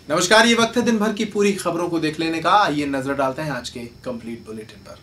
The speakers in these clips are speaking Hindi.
नमस्कार, ये वक्त है दिन भर की पूरी खबरों को देख लेने का। आइए नजर डालते हैं आज के कंप्लीट बुलेटिन पर।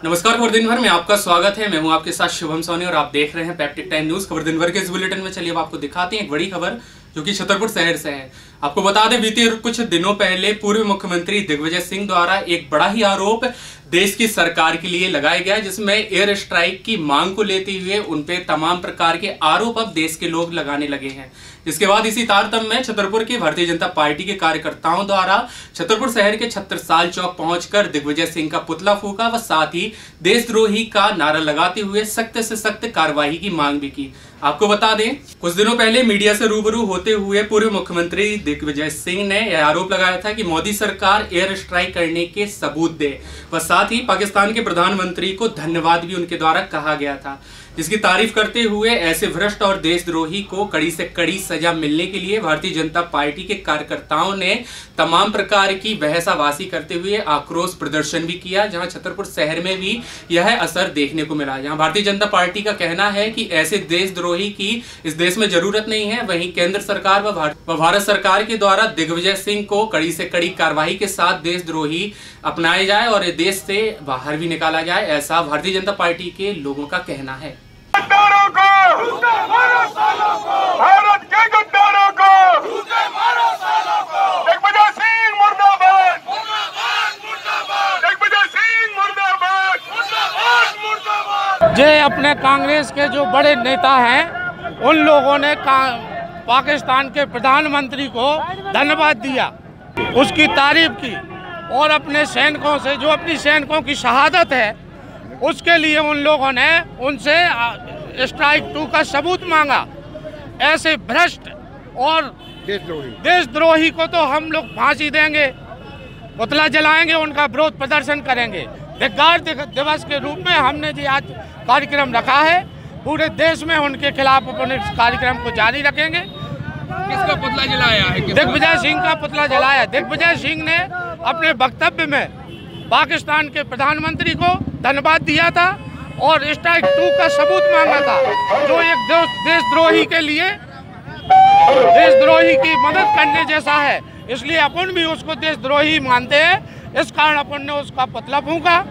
नमस्कार, खबर दिन भर में आपका स्वागत है। मैं हूं आपके साथ शुभम सोनी और आप देख रहे हैं पैप्टिक टाइम न्यूज। खबर दिन भर के इस बुलेटिन में चलिए अब आपको दिखाते हैं एक बड़ी खबर जो कि छतरपुर शहर से है। आपको बता दें, बीते कुछ दिनों पहले पूर्व मुख्यमंत्री दिग्विजय सिंह द्वारा एक बड़ा ही आरोप देश की सरकार के लिए लगाया गया, जिसमें एयर स्ट्राइक की मांग को लेते हुए उनपे तमाम प्रकार के आरोप अब देश के लोग लगाने लगे हैं। इसके बाद इसी तारतम्य में छतरपुर की भारतीय जनता पार्टी के कार्यकर्ताओं द्वारा छतरपुर शहर के छत्रसाल चौक पहुंचकर दिग्विजय सिंह का पुतला फूका व साथ ही देशद्रोही का नारा लगाते हुए सख्त से सख्त कार्रवाई की मांग भी की। आपको बता दें, कुछ दिनों पहले मीडिया से रूबरू होते हुए पूर्व मुख्यमंत्री दिग्विजय सिंह ने यह आरोप लगाया था कि मोदी सरकार एयर स्ट्राइक करने के सबूत दे व साथ ही पाकिस्तान के प्रधानमंत्री को धन्यवाद भी उनके द्वारा कहा गया था, जिसकी तारीफ करते हुए ऐसे भ्रष्ट और देशद्रोही को कड़ी से कड़ी सजा मिलने के लिए भारतीय जनता पार्टी के कार्यकर्ताओं ने तमाम प्रकार की बहसाबाजी करते हुए आक्रोश प्रदर्शन भी किया, जहां छतरपुर शहर में भी यह असर देखने को मिला। जहां भारतीय जनता पार्टी का कहना है कि ऐसे देशद्रोही की इस देश में जरूरत नहीं है, वहीं केंद्र सरकार व भारत सरकार के द्वारा दिग्विजय सिंह को कड़ी से कड़ी कार्रवाई के साथ देशद्रोही अपनाए जाए और देश से बाहर भी निकाला जाए, ऐसा भारतीय जनता पार्टी के लोगों का कहना है। गद्दारों को भारत के गद्दारों को दिग्विजय सिंह मुर्दाबाद, दिग्विजय सिंह मुर्दाबाद, मुर्दाबाद। जे अपने कांग्रेस के जो बड़े नेता हैं उन लोगों ने पाकिस्तान के प्रधानमंत्री को धन्यवाद दिया, उसकी तारीफ की और अपने सैनिकों से जो अपनी सैनिकों की शहादत है उसके लिए उन लोगों ने उनसे स्ट्राइक 2 का सबूत मांगा। ऐसे भ्रष्ट और देशद्रोही को तो हम लोग फांसी देंगे, पुतला जलाएंगे, उनका विरोध प्रदर्शन करेंगे। धिक्कार दिवस के रूप में हमने जी आज कार्यक्रम रखा है। पूरे देश में उनके खिलाफ अपने कार्यक्रम को जारी रखेंगे। किसका पुतला जलाया है? दिग्विजय सिंह का पुतला जलाया। दिग्विजय सिंह ने अपने वक्तव्य में पाकिस्तान के प्रधानमंत्री को धन्यवाद दिया था और स्ट्राइक 2 का सबूत मांगा था, जो एक देशद्रोही के लिए देशद्रोही की मदद करने जैसा है। इसलिए अपन भी उसको देशद्रोही मानते हैं, इस कारण अपन ने उसका पुतला फूंका।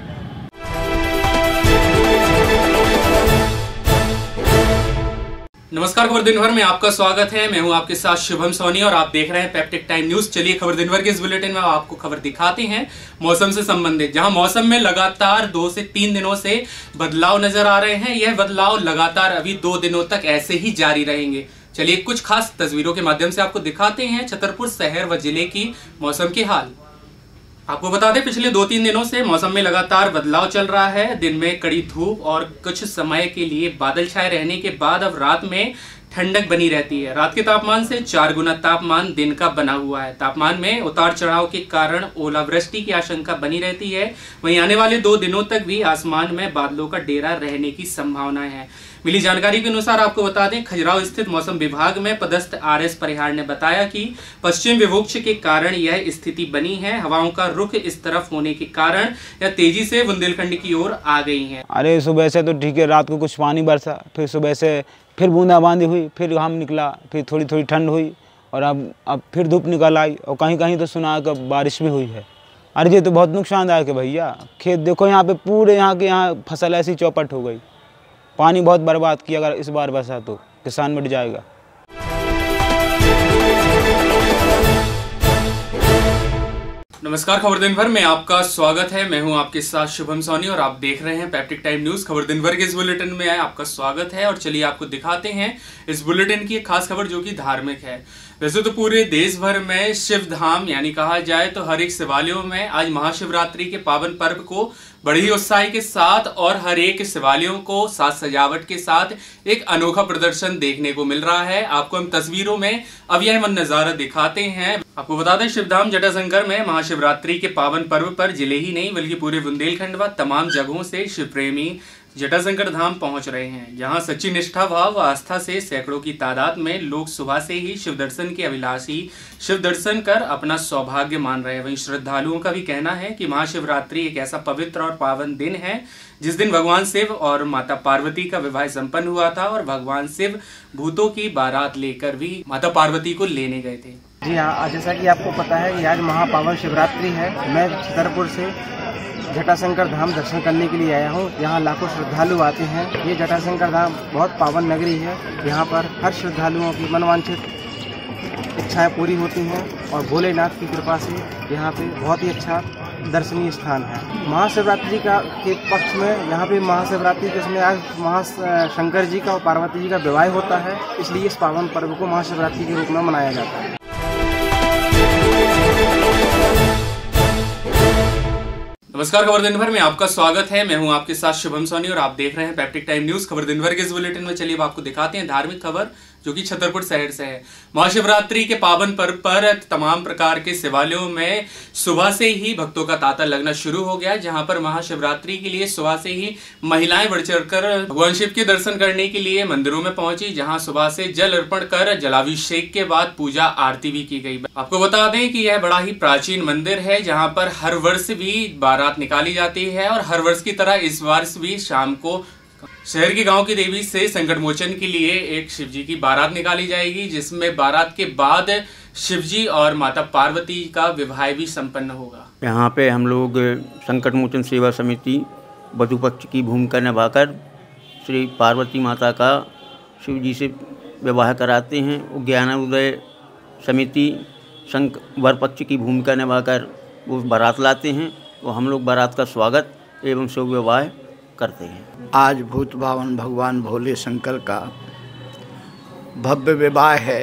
नमस्कार, खबर दिन भर में आपका स्वागत है। मैं हूं आपके साथ शुभम सोनी और आप देख रहे हैं पैप्टिक टाइम न्यूज। चलिए खबर दिन भर के इस बुलेटिन में आपको खबर दिखाते हैं मौसम से संबंधित, जहां मौसम में लगातार 2 से 3 दिनों से बदलाव नजर आ रहे हैं। यह बदलाव लगातार अभी 2 दिनों तक ऐसे ही जारी रहेंगे। चलिए कुछ खास तस्वीरों के माध्यम से आपको दिखाते हैं छतरपुर शहर व जिले की मौसम के हाल। आपको बता दें, पिछले 2-3 दिनों से मौसम में लगातार बदलाव चल रहा है। दिन में कड़ी धूप और कुछ समय के लिए बादल छाए रहने के बाद अब रात में ठंडक बनी रहती है। रात के तापमान से 4 गुना तापमान दिन का बना हुआ है। तापमान में उतार चढ़ाव के कारण ओलावृष्टि की आशंका बनी रहती है। वहीं आने वाले 2 दिनों तक भी आसमान में बादलों का डेरा रहने की संभावनाएं हैं। मिली जानकारी के अनुसार आपको बता दें, खजुराहो स्थित मौसम विभाग में पदस्थ RS परिहार ने बताया कि पश्चिम विक्षोभ के कारण यह स्थिति बनी है। हवाओं का रुख इस तरफ होने के कारण यह तेजी से बुंदेलखंड की ओर आ गई है। अरे सुबह से तो ठीक है, रात को कुछ पानी बरसा, फिर सुबह से फिर बूंदाबांदी हुई, फिर घाम निकला, फिर थोड़ी थोड़ी ठंड हुई और अब फिर धूप निकल आई और कहीं कहीं तो सुना कि बारिश भी हुई है। अरे ये तो बहुत नुकसानदायक है भैया। खेत देखो, यहाँ पे पूरे यहाँ फसल ऐसी चौपट हो गई। पानी बहुत बर्बाद किया, अगर इस बार बरसा तो किसान मिट जाएगा। नमस्कार, खबर दिन भर में आपका स्वागत है। मैं हूं आपके साथ शुभम सोनी और आप देख रहे हैं पैप्टिक टाइम न्यूज। खबर दिन भर के इस बुलेटिन में आपका स्वागत है और चलिए आपको दिखाते हैं इस बुलेटिन की एक खास खबर जो कि धार्मिक है। वैसे तो पूरे देश भर में शिव धाम यानी कहा जाए तो हर एक शिवालयों में आज महाशिवरात्रि के पावन पर्व को बड़ी ही उत्साह के साथ और हर एक शिवालयों को साज सजावट के साथ एक अनोखा प्रदर्शन देखने को मिल रहा है। आपको हम तस्वीरों में अब यह मन नजारा दिखाते हैं। आपको बता दें, शिवधाम जटाशंकर में महाशिवरात्रि के पावन पर्व पर जिले ही नहीं बल्कि पूरे बुंदेलखंड व तमाम जगहों से शिव प्रेमी जटाशंकर धाम पहुंच रहे हैं, जहां सच्ची निष्ठा भाव व आस्था से सैकड़ों की तादाद में लोग सुबह से ही शिव दर्शन के अभिलाषी शिव दर्शन कर अपना सौभाग्य मान रहे हैं। वहीं श्रद्धालुओं का भी कहना है कि महाशिवरात्रि एक ऐसा पवित्र और पावन दिन है जिस दिन भगवान शिव और माता पार्वती का विवाह संपन्न हुआ था और भगवान शिव भूतों की बारात लेकर भी माता पार्वती को लेने गए थे। जी हाँ, जैसा कि आपको पता है कि आज महापावन शिवरात्रि है। मैं छतरपुर से जटाशंकर धाम दर्शन करने के लिए आया हूँ। यहाँ लाखों श्रद्धालु आते हैं। ये जटाशंकर धाम बहुत पावन नगरी है। यहाँ पर हर श्रद्धालुओं की मनवांछित इच्छाएं पूरी होती हैं और भोलेनाथ की कृपा से यहाँ पे बहुत ही अच्छा दर्शनीय स्थान है। महाशिवरात्रि के पक्ष में यहाँ पे महाशिवरात्रि के समय आज शंकर जी का और पार्वती जी का विवाह होता है, इसलिए इस पावन पर्व को महाशिवरात्रि के रूप में मनाया जाता है। नमस्कार, खबर दिन भर में आपका स्वागत है। मैं हूं आपके साथ शुभम सोनी और आप देख रहे हैं पैप्टिक टाइम न्यूज। खबर दिन भर के इस बुलेटिन में चलिए अब आपको दिखाते हैं धार्मिक खबर जो कि छतरपुर शहर से है। महाशिवरात्रि के पावन पर्व पर तमाम प्रकार के शिवालयों में सुबह से ही भक्तों का तांता लगना शुरू हो गया, जहां पर महाशिवरात्रि के लिए सुबह से ही महिलाएं बढ़ चढ़कर भगवान शिव के दर्शन करने के लिए मंदिरों में पहुंची, जहां सुबह से जल अर्पण कर जलाभिषेक के बाद पूजा आरती भी की गई। आपको बता दें कि यह बड़ा ही प्राचीन मंदिर है, जहाँ पर हर वर्ष भी बारात निकाली जाती है और हर वर्ष की तरह इस वर्ष भी शाम को शहर के गांव की देवी से संकट मोचन के लिए एक शिवजी की बारात निकाली जाएगी, जिसमें बारात के बाद शिवजी और माता पार्वती का विवाह भी संपन्न होगा। यहाँ पे हम लोग संकट मोचन सेवा समिति वधू पक्ष की भूमिका निभाकर श्री पार्वती माता का शिवजी से विवाह कराते हैं। ज्ञानोदय समिति वर पक्ष की भूमिका निभाकर वो बारात लाते हैं। तो हम लोग बारात का स्वागत एवं शुभ विवाह करते हैं। आज भूत भावन भगवान भोले शंकर का भव्य विवाह है।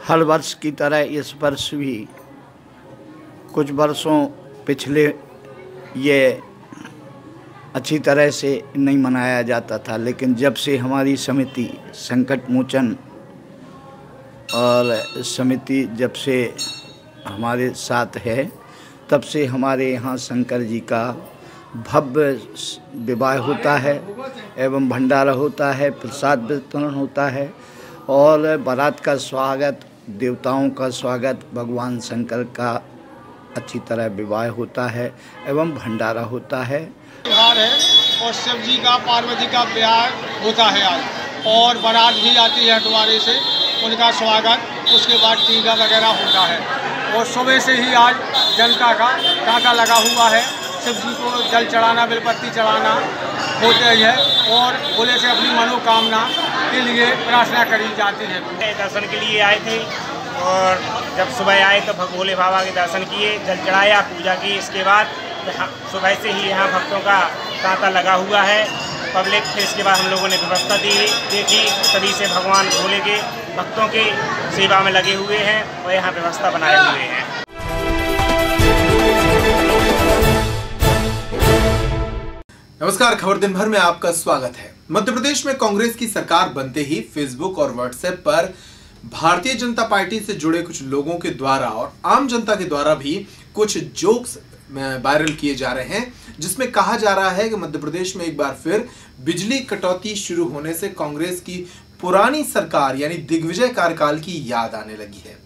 हर वर्ष की तरह इस वर्ष भी कुछ वर्षों पिछले ये अच्छी तरह से नहीं मनाया जाता था, लेकिन जब से हमारी समिति संकट मोचन और समिति जब से हमारे साथ है, तब से हमारे यहाँ शंकर जी का भव्य विवाह होता है एवं भंडारा होता है, प्रसाद वितरण होता है और बारात का स्वागत, देवताओं का स्वागत, भगवान शंकर का अच्छी तरह विवाह होता है एवं भंडारा होता है। त्योहार है और शिव जी का पार्वती का विवाह होता है आज, और बारात भी आती है हटवारे से, उनका स्वागत, उसके बाद टीका वगैरह होता है। और सुबह से ही आज जनता का तांता लगा हुआ है। शिव जी को जल चढ़ाना, बेलपत्ती चढ़ाना होते ही है और भोले से अपनी मनोकामना के लिए प्रार्थना करी जाती है। दर्शन के लिए आए थे और जब सुबह आए तो भोले बाबा के दर्शन किए, जल चढ़ाया, पूजा की। इसके बाद सुबह से ही यहाँ भक्तों का तांता लगा हुआ है पब्लिक। फिर इसके बाद हम लोगों ने व्यवस्था देखी, तभी से भगवान भोले के भक्तों के सेवा में लगे हुए हैं और यहाँ व्यवस्था बनाए हुए हैं। नमस्कार, खबर दिन भर में आपका स्वागत है। मध्य प्रदेश में कांग्रेस की सरकार बनते ही फेसबुक और व्हाट्सएप पर भारतीय जनता पार्टी से जुड़े कुछ लोगों के द्वारा और आम जनता के द्वारा भी कुछ जोक्स वायरल किए जा रहे हैं, जिसमें कहा जा रहा है कि मध्य प्रदेश में एक बार फिर बिजली कटौती शुरू होने से कांग्रेस की पुरानी सरकार यानी दिग्विजय कार्यकाल की याद आने लगी है।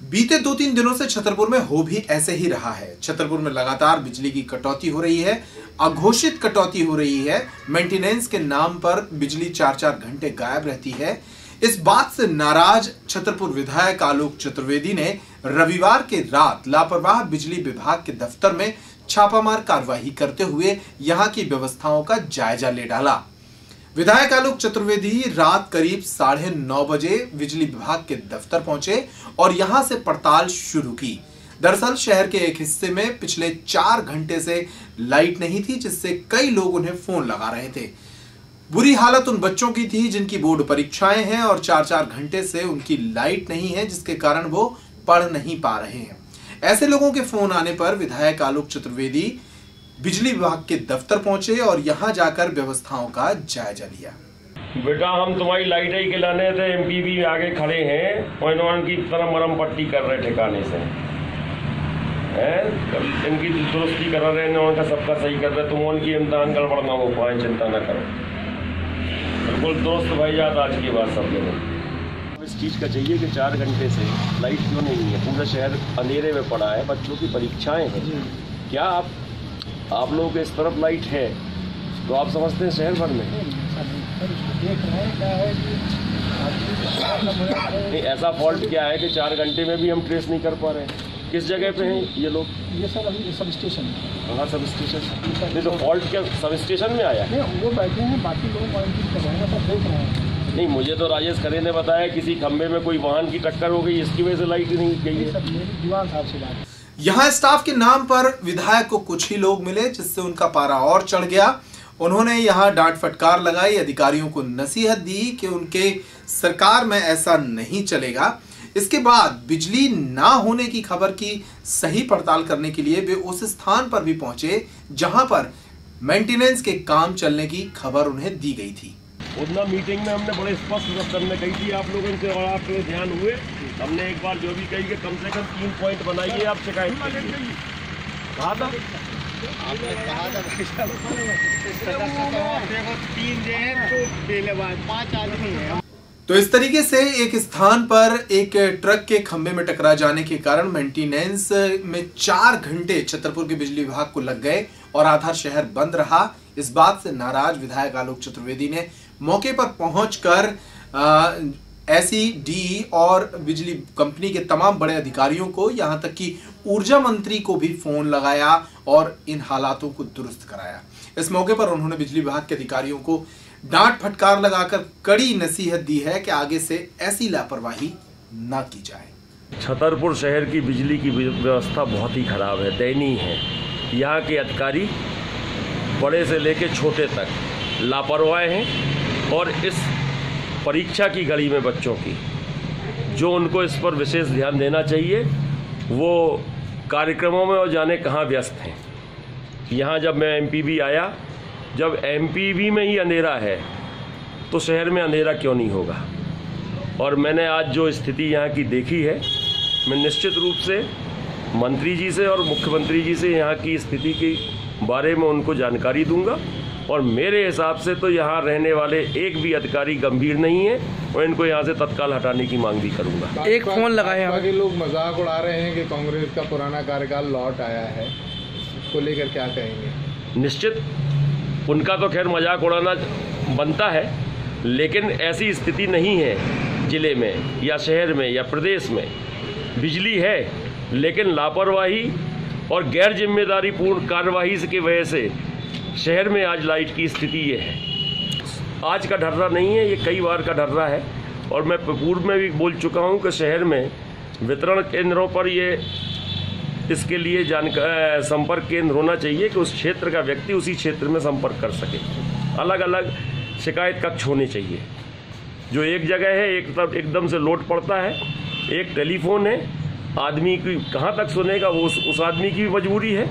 बीते 2-3 दिनों से छतरपुर में हो भी ऐसे ही रहा है। छतरपुर में लगातार बिजली की कटौती हो रही है, अघोषित कटौती हो रही है। मेंटेनेंस के नाम पर बिजली 4-4 घंटे गायब रहती है। इस बात से नाराज छतरपुर विधायक आलोक चतुर्वेदी ने रविवार के रात लापरवाह बिजली विभाग के दफ्तर में छापामार कार्रवाई करते हुए यहां की व्यवस्थाओं का जायजा ले डाला। विधायक आलोक चतुर्वेदी रात करीब 9:30 बजे बिजली विभाग के दफ्तर पहुंचे और यहां से पड़ताल शुरू की। दरअसल शहर के एक हिस्से में पिछले 4 घंटे से लाइट नहीं थी, जिससे कई लोग उन्हें फोन लगा रहे थे। बुरी हालत उन बच्चों की थी जिनकी बोर्ड परीक्षाएं हैं और 4-4 घंटे से उनकी लाइट नहीं है, जिसके कारण वो पढ़ नहीं पा रहे हैं। ऐसे लोगों के फोन आने पर विधायक आलोक चतुर्वेदी बिजली विभाग के दफ्तर पहुंचे और यहां जाकर व्यवस्थाओं का जायजा लिया। बेटा, हम तुम्हारी लाइट ही खिलाने थे, एमपी भी आगे खड़े हैं और इन्होंने की तरह मरम पट्टी कर रहे ठिकाने से। इनकी दुरुस्ती करा रहे हैं, उनका सबका सही कर रहे, तुम उनकी इम्तहान गड़बड़ ना हो पाए, चिंता ना करो। बिल्कुल दोस्त भाई याद आज की बात सब लोगों को इस चीज़ का चाहिए कि 4 घंटे से लाइट क्यों नहीं है, पूरा शहर अंधेरे में पड़ा है, बच्चों की परीक्षाएं हैं। क्या आप लोगों के इस तरफ लाइट है तो आप समझते हैं शहर भर में नहीं, ऐसा फॉल्ट क्या है कि 4 घंटे में भी हम ट्रेस नहीं कर पा रहे हैं? किस जगह पे हैं ये लोग? ये सर अभी सब स्टेशन है। हाँ सब स्टेशन नहीं तो फॉल्ट क्या सब स्टेशन में आया? नहीं वो बैठे हैं, बाकी लोग क्वारंटीन कर रहे हैं, सब देख रहे हैं। नहीं मुझे तो राजेश खरे ने बताया किसी खंबे में कोई वाहन की टक्कर हो गई, इसकी वजह से लाइट नहीं गई है। मेरी दीवान साहब से बात। यहाँ स्टाफ के नाम पर विधायक को कुछ ही लोग मिले जिससे उनका पारा और चढ़ गया। उन्होंने यहाँ डांट फटकार लगाई, अधिकारियों को नसीहत दी कि उनके सरकार में ऐसा नहीं चलेगा। इसके बाद बिजली ना होने की खबर की सही पड़ताल करने के लिए वे उस स्थान पर भी पहुंचे जहां पर मेंटेनेंस के काम चलने की खबर उन्हें दी गई थी। उतना मीटिंग में हमने बड़े स्पष्ट शब्द में कही थी आप लोगों से और आप लोग ध्यान हुए। हमने एक बार जो भी कही कि कम से कम 3 पॉइंट बनाइए आप शिकायत कहा था। आपने कहा था देखो 3 जो है तो पहले बार 5 आदमी है। तो इस तरीके से एक स्थान पर एक ट्रक के खंभे में टकरा जाने के कारण मेंटेनेंस में 4 घंटे छतरपुर के बिजली विभाग को लग गए और आधा शहर बंद रहा। इस बात से नाराज विधायक आलोक चतुर्वेदी ने मौके पर पहुंचकर SED और बिजली कंपनी के तमाम बड़े अधिकारियों को, यहां तक कि ऊर्जा मंत्री को भी फोन लगाया और इन हालातों को दुरुस्त कराया। इस मौके पर उन्होंने बिजली विभाग के अधिकारियों को डांट फटकार लगाकर कड़ी नसीहत दी है कि आगे से ऐसी लापरवाही ना की जाए। छतरपुर शहर की बिजली की व्यवस्था बहुत ही खराब है, दयनीय है। यहाँ के अधिकारी बड़े से लेकर छोटे तक लापरवाह हैं और इस परीक्षा की घड़ी में बच्चों की जो उनको इस पर विशेष ध्यान देना चाहिए वो कार्यक्रमों में और जाने कहाँ व्यस्त हैं। यहाँ जब मैं MPB आया, जब MPB में ही अंधेरा है तो शहर में अंधेरा क्यों नहीं होगा। और मैंने आज जो स्थिति यहाँ की देखी है, मैं निश्चित रूप से मंत्री जी से और मुख्यमंत्री जी से यहाँ की स्थिति के बारे में उनको जानकारी दूंगा और मेरे हिसाब से तो यहाँ रहने वाले एक भी अधिकारी गंभीर नहीं है और इनको यहाँ से तत्काल हटाने की मांग भी करूंगा। एक फोन लगाया है, लोग मजाक उड़ा रहे हैं कि कांग्रेस का पुराना कार्यकाल लौट आया है, इसको लेकर क्या कहेंगे? निश्चित उनका तो खैर मजाक उड़ाना बनता है, लेकिन ऐसी स्थिति नहीं है जिले में या शहर में या प्रदेश में। बिजली है लेकिन लापरवाही और गैर जिम्मेदारी पूर्ण कार्यवाही की वजह से शहर में आज लाइट की स्थिति ये है। आज का ढर्रा नहीं है, ये कई बार का ढर्रा है और मैं पूर्व में भी बोल चुका हूँ कि शहर में वितरण केंद्रों पर ये इसके लिए संपर्क केंद्र होना चाहिए कि उस क्षेत्र का व्यक्ति उसी क्षेत्र में संपर्क कर सके। अलग अलग शिकायत कक्ष होने चाहिए। जो एक जगह है एक तरफ एकदम से लोड पड़ता है, एक टेलीफोन है, आदमी की कहाँ तक सुनेगा वो उस आदमी की भी मजबूरी है,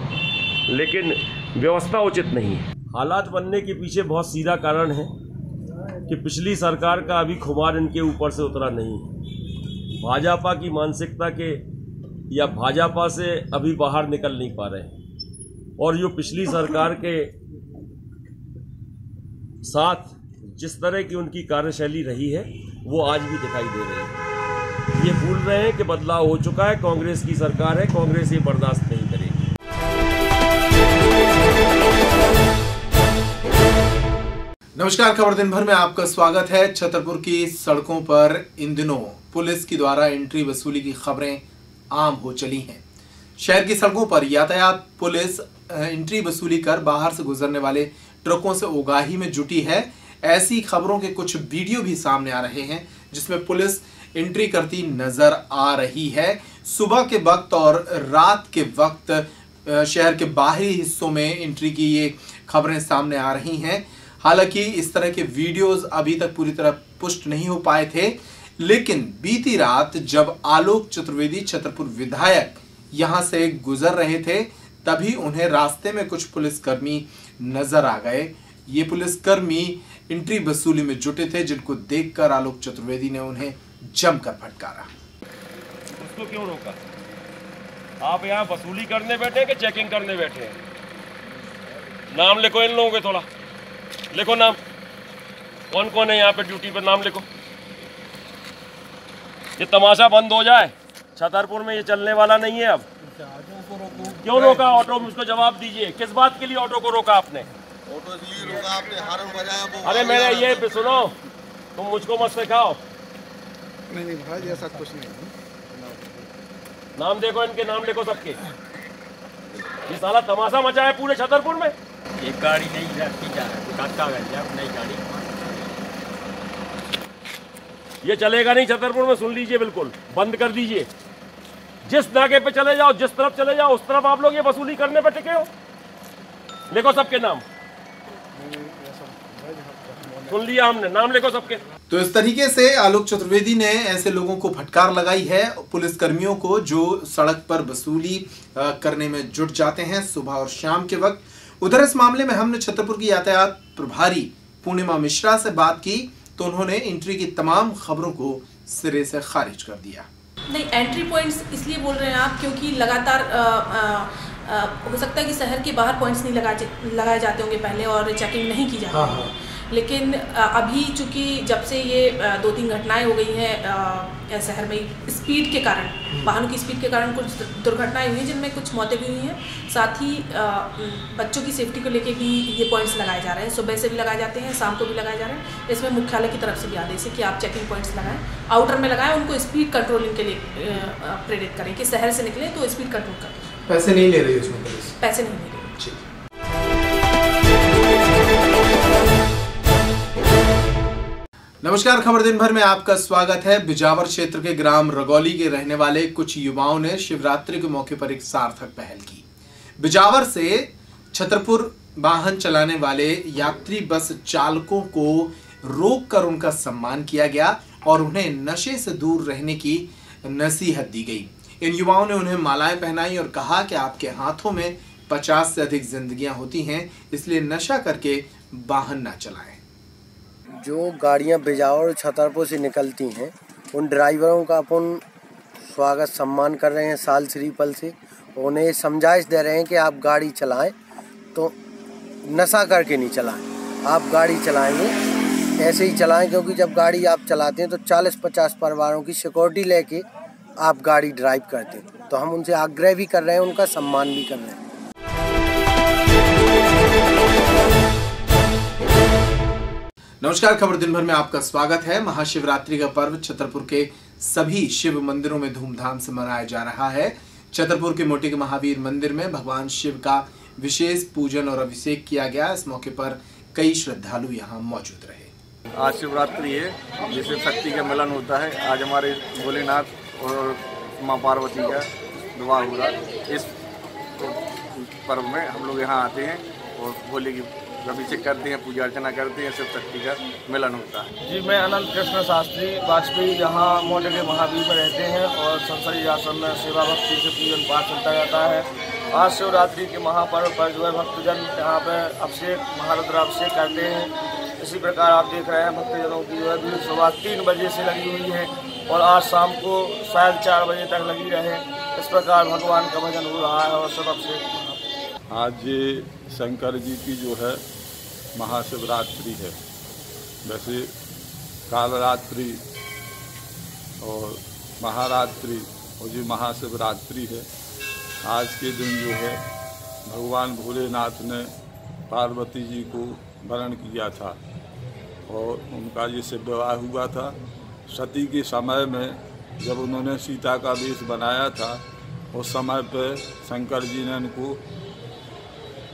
लेकिन व्यवस्था उचित नहीं है। हालात बनने के पीछे बहुत सीधा कारण है कि पिछली सरकार का अभी खुमार इनके ऊपर से उतरा नहीं है। भाजपा की मानसिकता के या भाजपा से अभी बाहर निकल नहीं पा रहे हैं और जो पिछली सरकार के साथ जिस तरह की उनकी कार्यशैली रही है वो आज भी दिखाई दे रही है। ये भूल रहे हैं कि बदलाव हो चुका है, कांग्रेस की सरकार है, कांग्रेस ये बर्दाश्त नहीं करेगी। नमस्कार, खबर दिन भर में आपका स्वागत है। छतरपुर की सड़कों पर इन दिनों पुलिस की द्वारा एंट्री वसूली की खबरें आम हो चली हैं। शहर की सड़कों पर यातायात पुलिस एंट्री वसूली कर बाहर से गुजरने वाले ट्रकों से उगाही में जुटी है। ऐसी खबरों के कुछ वीडियो भी सामने आ रहे हैं जिसमें पुलिस एंट्री करती नजर आ रही है। सुबह के वक्त और रात के वक्त शहर के बाहरी हिस्सों में एंट्री की ये खबरें सामने आ रही हैं। हालांकि इस तरह के वीडियोस अभी तक पूरी तरह पुष्ट नहीं हो पाए थे, लेकिन बीती रात जब आलोक चतुर्वेदी छतरपुर विधायक यहां से गुजर रहे थे तभी उन्हें रास्ते में कुछ पुलिसकर्मी नजर आ गए। ये पुलिसकर्मी एंट्री वसूली में जुटे थे, जिनको देखकर आलोक चतुर्वेदी ने उन्हें जमकर फटकारा। उसको क्यों रोका? आप यहाँ वसूली करने बैठे हैं कि चेकिंग करने बैठे हैं? नाम लिखो इन लोगों के, थोड़ा लिखो नाम, कौन कौन है यहाँ पे ड्यूटी पे, नाम लिखो। ये तमाशा बंद हो जाए, छतरपुर में ये चलने वाला नहीं है अब। क्यों रोका ऑटो, मुझको जवाब दीजिए, किस बात के लिए ऑटो को रोका आपने? ऑटो इसलिए रोका आपने, हार्न बजाया वो। अरे मेरे ये सुनो, तुम मुझको मत सिखाओ। नहीं भाई ऐसा कुछ नहीं। नाम देखो इनके, नाम लिखो सबके। ये साला तमाशा मचा है पूरे छतरपुर में। एक गाड़ी नहीं जाती जा रहा, नई गाड़ी ये चलेगा नहीं छतरपुर में, सुन लीजिए, बिल्कुल बंद कर दीजिए। जिस नाके पे चले जाओ, जिस तरफ चले जाओ, उस तरफ आप लोग ये वसूली करने पे टिके हो। लिखो सबके नाम, सुन लिया हमने, नाम लिखो सबके। तो इस तरीके से आलोक चतुर्वेदी ने ऐसे लोगों को फटकार लगाई है, पुलिस कर्मियों को जो सड़क पर वसूली करने में जुट जाते हैं सुबह और शाम के वक्त। उधर इस मामले में हमने छतरपुर की यातायात प्रभारी पूर्णिमा मिश्रा से बात की तो उन्होंने एंट्री की तमाम खबरों को सिरे से खारिज कर दिया। नहीं, एंट्री पॉइंट्स इसलिए बोल रहे हैं आप क्योंकि लगातार हो सकता है कि शहर के बाहर पॉइंट्स नहीं लगाए जाते होंगे पहले और चेकिंग नहीं की जाती है। लेकिन अभी चूंकि जब से ये 2-3 घटनाएं हो गई हैं शहर में स्पीड के कारण, वाहनों की स्पीड के कारण कुछ दुर्घटनाएं हुई हैं जिनमें कुछ मौतें भी हुई हैं। साथ ही बच्चों की सेफ्टी को लेके भी ये पॉइंट्स लगाए जा रहे हैं, सुबह से भी लगाए जाते हैं, शाम को भी लगाए जा रहे हैं। इसमें मुख्यालय की तरफ से भी आदेश है कि आप चेकिंग पॉइंट्स लगाएं, आउटर में लगाएं, उनको स्पीड कंट्रोलिंग के लिए प्रेरित करें कि शहर से निकले तो स्पीड कंट्रोल करें। पैसे नहीं ले रही उसमें पुलिस? पैसे नहीं ले रही। नमस्कार, खबर दिन भर में आपका स्वागत है। बिजावर क्षेत्र के ग्राम रगौली के रहने वाले कुछ युवाओं ने शिवरात्रि के मौके पर एक सार्थक पहल की। बिजावर से छतरपुर वाहन चलाने वाले यात्री बस चालकों को रोककर उनका सम्मान किया गया और उन्हें नशे से दूर रहने की नसीहत दी गई। इन युवाओं ने उन्हें मालाएं पहनाई और कहा कि आपके हाथों में 50 से अधिक जिंदगियां होती हैं, इसलिए नशा करके वाहन ना चलाएं। जो गाड़ियां बिजावर और छतरपुर से निकलती हैं उन ड्राइवरों का अपन स्वागत सम्मान कर रहे हैं साल श्रीफल से। उन्हें समझाइश दे रहे हैं कि आप गाड़ी चलाएं तो नशा करके नहीं चलाएं। आप गाड़ी चलाएंगे ऐसे ही चलाएं, क्योंकि जब गाड़ी आप चलाते हैं तो 40-50 परिवारों की सिक्योरिटी लेके आप गाड़ी ड्राइव करते हैं। तो हम उनसे आग्रह भी कर रहे हैं, उनका सम्मान भी कर रहे हैं। नमस्कार, खबर दिन भर में आपका स्वागत है। महाशिवरात्रि का पर्व छतरपुर के सभी शिव मंदिरों में धूमधाम से मनाया जा रहा है। छतरपुर के मोटी के महावीर मंदिर में भगवान शिव का विशेष पूजन और अभिषेक किया गया। इस मौके पर कई श्रद्धालु यहाँ मौजूद रहे। आज शिवरात्रि है, जिससे शक्ति का मिलन होता है। आज हमारे भोलेनाथ और माँ पार्वती का विवाह हुआ। इस पर्व में हम लोग यहाँ आते हैं और भोले की अभिषेक करते हैं, पूजा अर्चना करते हैं, शिव शक्ति का मिलन होता है। जी, मैं अनंत कृष्ण शास्त्री वाजपेयी यहाँ मोटे के महावीर में रहते हैं और संसदीय आश्रम में सेवा भक्ति से पूजन पाठ चलता रहता है। आज शिवरात्रि के महापर्व पर जो है भक्तजन यहाँ पे अभिषेक, महारुद्राभिषेक करते हैं। इसी प्रकार आप देख रहे हैं भक्तजनों की जो है भीड़ सुबह 3 बजे से लगी हुई है और आज शाम को शायद 4 बजे तक लगी रहे। इस प्रकार भगवान का भजन हो रहा है और सब अभिषेक। आज शंकर जी की जो है महाशिवरात्रि है। वैसे कालरात्रि और महारात्रि और जो महाशिवरात्रि है, आज के दिन जो है भगवान भोलेनाथ ने पार्वती जी को वरण किया था और उनका जैसे विवाह हुआ था। सती के समय में जब उन्होंने सीता का वेश बनाया था, उस समय पर शंकर जी ने उनको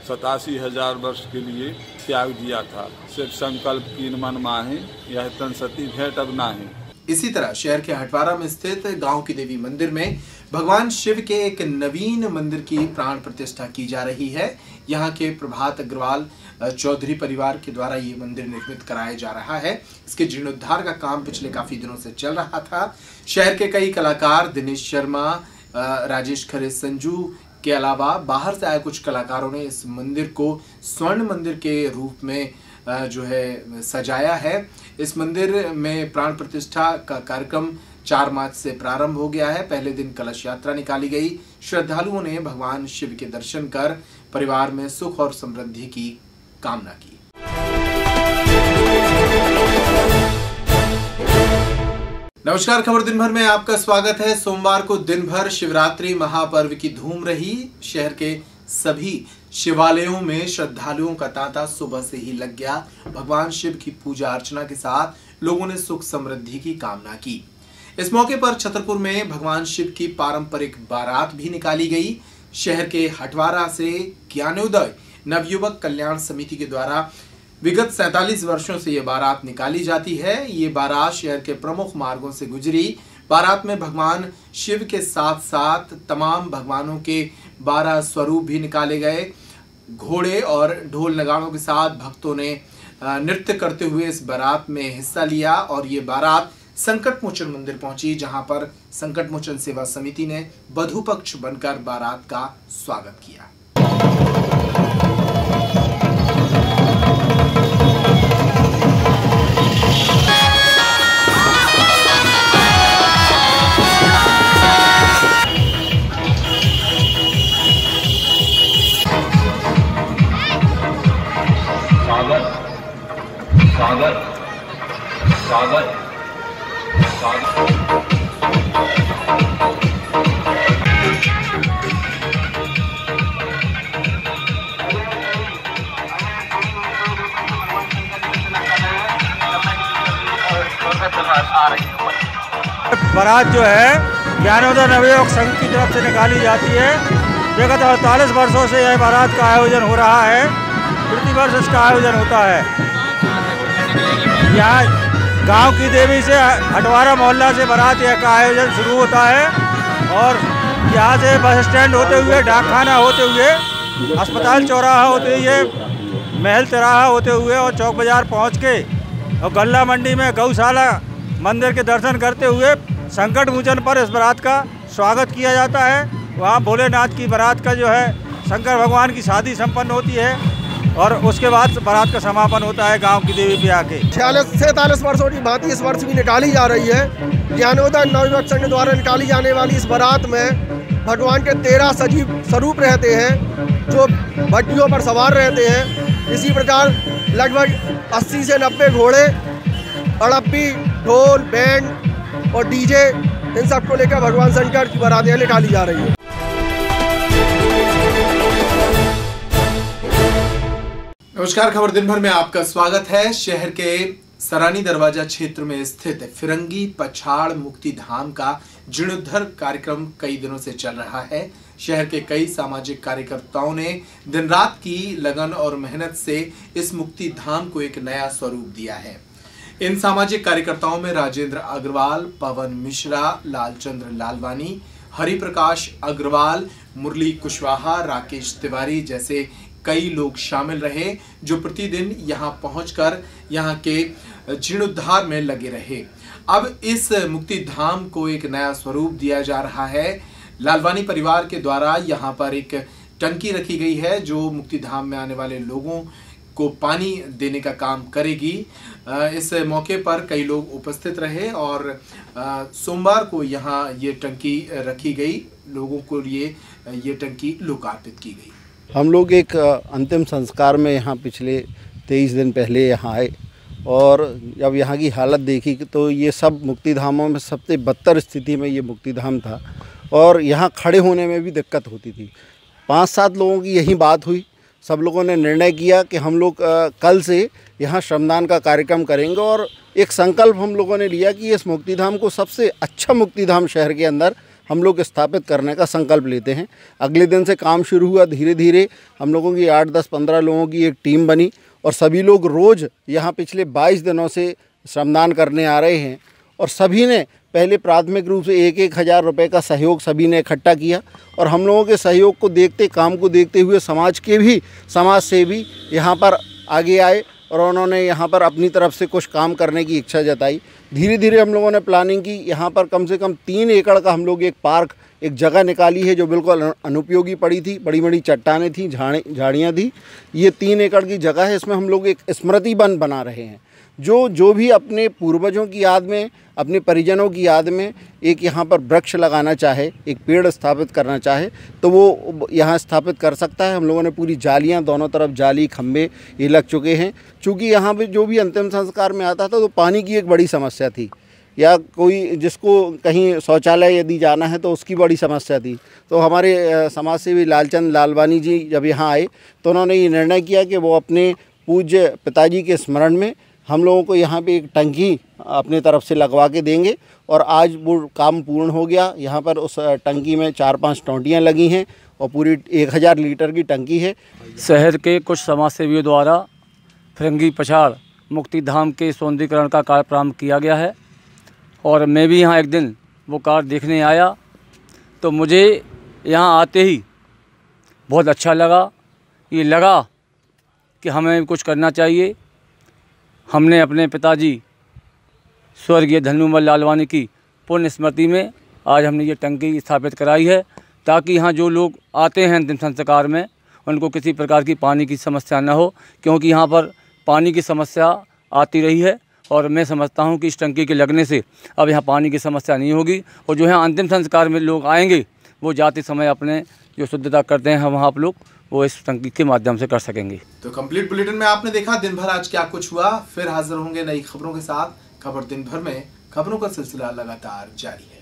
87,000 वर्ष के लिए त्याग दिया था। सिर्फ संकल्प कीन मन माहे, यह तन सती भेंट अब नाहे। इसी तरह शहर के हटवारा में स्थित गांव की देवी मंदिर में भगवान शिव के एक नवीन मंदिर की प्राण प्रतिष्ठा की जा रही है। यहाँ के प्रभात अग्रवाल चौधरी परिवार के द्वारा ये मंदिर निर्मित कराया जा रहा है। इसके जीर्णोद्धार का काम पिछले काफी दिनों से चल रहा था। शहर के कई कलाकार दिनेश शर्मा, राजेश खरे, संजू के अलावा बाहर से आए कुछ कलाकारों ने इस मंदिर को स्वर्ण मंदिर के रूप में जो है सजाया है। इस मंदिर में प्राण प्रतिष्ठा का कार्यक्रम 4 मार्च से प्रारंभ हो गया है। पहले दिन कलश यात्रा निकाली गई। श्रद्धालुओं ने भगवान शिव के दर्शन कर परिवार में सुख और समृद्धि की कामना की। नमस्कार, खबर दिन भर में आपका स्वागत है। सोमवार को दिन भर शिवरात्रि महापर्व की धूम रही। शहर के सभी शिवालयों में श्रद्धालुओं का तांता सुबह से ही लग गया। भगवान शिव की पूजा अर्चना के साथ लोगों ने सुख समृद्धि की कामना की। इस मौके पर छतरपुर में भगवान शिव की पारंपरिक बारात भी निकाली गई। शहर के हटवारा से ज्ञानोदय नवयुवक कल्याण समिति के द्वारा विगत 47 वर्षों से ये बारात निकाली जाती है। ये बारात शहर के प्रमुख मार्गों से गुजरी। बारात में भगवान शिव के साथ साथ तमाम भगवानों के 12 स्वरूप भी निकाले गए। घोड़े और ढोल नगाड़ों के साथ भक्तों ने नृत्य करते हुए इस बारात में हिस्सा लिया और ये बारात संकट मोचन मंदिर पहुंची, जहां पर संकट मोचन सेवा समिति ने वधू पक्ष बनकर बारात का स्वागत किया। बारात जो है ज्ञानोदय नवयुवक संघ की तरफ से निकाली जाती है। विगत 48 वर्षों से यह बारात का आयोजन हो रहा है। प्रतिवर्ष इसका आयोजन होता है। यहाँ गांव की देवी से हटवारा मोहल्ला से बारात का आयोजन शुरू होता है और यहाँ से बस स्टैंड होते हुए, डाकखाना होते हुए, अस्पताल चौराहा होते हुए, महल तिराहा होते हुए और चौक बाजार पहुँच के और गल्ला मंडी में गौशाला मंदिर के दर्शन करते हुए संकट मोचन पर इस बारात का स्वागत किया जाता है। वहाँ भोलेनाथ की बारात का जो है शंकर भगवान की शादी संपन्न होती है और उसके बाद बारात का समापन होता है गांव की देवी पे आके। 46 वर्षों की भांति इस वर्ष भी निकाली जा रही है। ज्ञानोदय नवयुवक संघ द्वारा निकाली जाने वाली इस बारात में भगवान के 13 सजीव स्वरूप रहते हैं जो भट्टियों पर सवार रहते हैं। इसी प्रकार लगभग 80 से 90 घोड़े, अड़प्पी, ढोल, बैंड और डीजे, इन सबको लेकर भगवान शंकर की बारातें निकाली जा रही है। नमस्कार, खबर दिन भर में आपका स्वागत है। शहर के सरानी दरवाजा क्षेत्र में स्थित फिरंगी पछाड़ मुक्ति धाम का जीर्णोद्धार कार्यक्रम कई दिनों से चल रहा है। शहर के कई सामाजिक कार्यकर्ताओं ने दिन रात की लगन और मेहनत से इस मुक्ति धाम को एक नया स्वरूप दिया है। इन सामाजिक कार्यकर्ताओं में राजेंद्र अग्रवाल, पवन मिश्रा, लालचंद्र लालवानी, हरिप्रकाश अग्रवाल, मुरली कुशवाहा, राकेश तिवारी जैसे कई लोग शामिल रहे, जो प्रतिदिन यहां पहुंचकर यहां के जीर्णोद्धार में लगे रहे। अब इस मुक्ति धाम को एक नया स्वरूप दिया जा रहा है। लालवानी परिवार के द्वारा यहां पर एक टंकी रखी गई है जो मुक्ति धाम में आने वाले लोगों को पानी देने का काम करेगी। इस मौके पर कई लोग उपस्थित रहे और सोमवार को यहाँ ये टंकी रखी गई। लोगों को लिए ये टंकी लोकार्पित की गई। हम लोग एक अंतिम संस्कार में यहाँ पिछले 23 दिन पहले यहाँ आए और जब यहाँ की हालत देखी तो ये सब मुक्तिधामों में सबसे बदतर स्थिति में ये मुक्तिधाम था और यहाँ खड़े होने में भी दिक्कत होती थी। 5-7 लोगों की यही बात हुई। सब लोगों ने निर्णय किया कि हम लोग कल से यहाँ श्रमदान का कार्यक्रम करेंगे और एक संकल्प हम लोगों ने लिया कि इस मुक्तिधाम को सबसे अच्छा मुक्तिधाम शहर के अंदर हम लोग स्थापित करने का संकल्प लेते हैं। अगले दिन से काम शुरू हुआ। धीरे धीरे हम लोगों की 8, 10, 15 लोगों की एक टीम बनी और सभी लोग रोज़ यहाँ पिछले 22 दिनों से श्रमदान करने आ रहे हैं और सभी ने पहले प्राथमिक रूप से 1-1 हज़ार रुपये का सहयोग सभी ने इकट्ठा किया और हम लोगों के सहयोग को देखते, काम को देखते हुए समाज सेवी यहाँ पर आगे आए और उन्होंने यहाँ पर अपनी तरफ से कुछ काम करने की इच्छा जताई। धीरे धीरे हम लोगों ने प्लानिंग की। यहाँ पर कम से कम 3 एकड़ का हम लोग एक पार्क, एक जगह निकाली है जो बिल्कुल अनुपयोगी पड़ी थी। बड़ी बड़ी चट्टानें थी, झाड़ियाँ थी। ये 3 एकड़ की जगह है। इसमें हम लोग एक स्मृति वन बना रहे हैं जो भी अपने पूर्वजों की याद में, अपने परिजनों की याद में एक यहाँ पर वृक्ष लगाना चाहे, एक पेड़ स्थापित करना चाहे तो वो यहाँ स्थापित कर सकता है। हम लोगों ने पूरी जालियाँ, दोनों तरफ जाली खम्भे ये लग चुके हैं। चूँकि यहाँ पे जो भी अंतिम संस्कार में आता था तो पानी की एक बड़ी समस्या थी, या कोई जिसको कहीं शौचालय यदि जाना है तो उसकी बड़ी समस्या थी। तो हमारे समाज सेवी लालचंद लालवानी जी जब यहाँ आए तो उन्होंने ये निर्णय किया कि वो अपने पूज्य पिताजी के स्मरण में हम लोगों को यहाँ पे एक टंकी अपने तरफ से लगवा के देंगे, और आज वो काम पूर्ण हो गया। यहाँ पर उस टंकी में 4-5 टोंटियाँ लगी हैं और पूरी 1000 लीटर की टंकी है। शहर के कुछ समाज सेवियों द्वारा फिरंगी पछाड़ मुक्ति धाम के सौंदर्यीकरण का कार्य प्रारंभ किया गया है, और मैं भी यहाँ एक दिन वो कार्य देखने आया तो मुझे यहाँ आते ही बहुत अच्छा लगा। ये लगा कि हमें कुछ करना चाहिए। हमने अपने पिताजी स्वर्गीय धन्यूमल लालवानी की पुण्य स्मृति में आज हमने ये टंकी स्थापित कराई है, ताकि यहाँ जो लोग आते हैं अंतिम संस्कार में उनको किसी प्रकार की पानी की समस्या न हो, क्योंकि यहाँ पर पानी की समस्या आती रही है। और मैं समझता हूँ कि इस टंकी के लगने से अब यहाँ पानी की समस्या नहीं होगी, और जो है अंतिम संस्कार में लोग आएंगे वो जाते समय अपने जो शुद्धता करते हैं वहाँ आप लोग वो इस टंकी के माध्यम से कर सकेंगे। तो कंप्लीट बुलेटिन में आपने देखा दिन भर आज क्या कुछ हुआ। फिर हाजिर होंगे नई खबरों के साथ। खबर दिन भर में खबरों का सिलसिला लगातार जारी है।